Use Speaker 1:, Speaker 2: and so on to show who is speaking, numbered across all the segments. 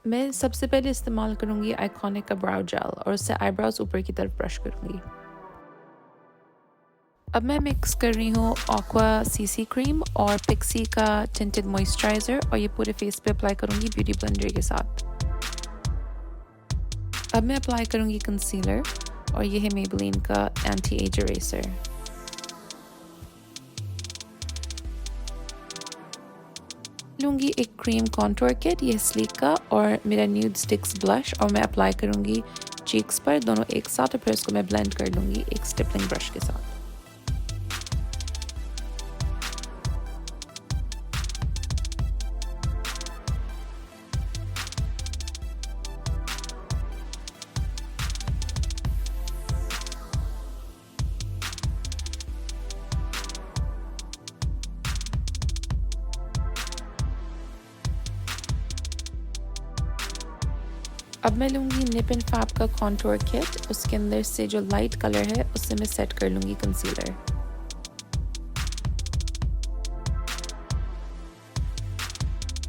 Speaker 1: मैं सबसे पहले इस्तेमाल करूँगी आइकॉनिक का ब्राउ जेल और उससे आईब्रोज ऊपर की तरफ ब्रश करूँगी। अब मैं मिक्स कर रही हूँ AQUA CC क्रीम और पिक्सी का टिंटेड मॉइस्चराइज़र और ये पूरे फेस पे अप्लाई करूँगी ब्यूटी ब्लेंडर के साथ। अब मैं अप्लाई करूँगी कंसीलर और ये है Maybeline का एंटी एज इरेजर। लूँगी एक क्रीम कॉन्टोर किट, ये स्लीक का, और मेरा न्यूड स्टिक्स ब्लश, और मैं अप्लाई करूँगी चीक्स पर दोनों एक साथ और फिर इसको मैं ब्लेंड कर लूँगी एक स्टिपलिंग ब्रश के साथ। अब मैं लूँगी निप एंड फैब का कॉन्टोर किट, उसके अंदर से जो लाइट कलर है उससे मैं सेट कर लूँगी कंसीलर।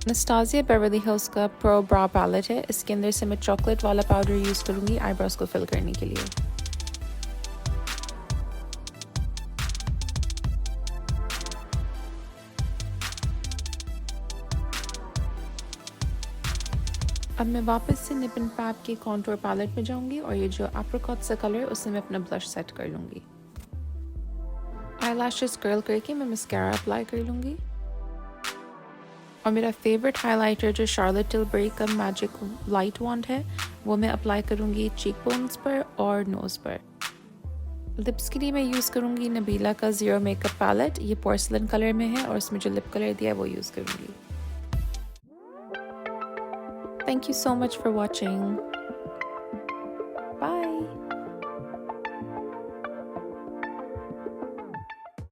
Speaker 1: Anastasia बेवर्ली हिल्स का प्रो ब्राउ पैलेट है, इसके अंदर से मैं चॉकलेट वाला पाउडर यूज़ करूँगी आईब्रोज को फिल करने के लिए। अब मैं वापस से निप एंड फैब के कॉन्टोर पैलेट में जाऊंगी और ये जो एप्रिकॉट सा कलर है उससे मैं अपना ब्लश सेट कर लूँगी। आई लैशेस कर्ल करके मैं मस्कारा अप्लाई कर लूँगी और मेरा फेवरेट हाइलाइटर जो शार्लेट टिलबरी का मैजिक लाइट वॉन्ड है वो मैं अप्लाई करूँगी चीक बोन्स पर और नोज़ पर। लिप्स के लिए मैं यूज़ करूँगी नबीला का ज़ीरो मेकअप पैलेट, ये पोर्सलिन कलर में है और इसमें जो लिप कलर दिया है वो यूज़ करूँगी। Thank you so much for watching. Bye.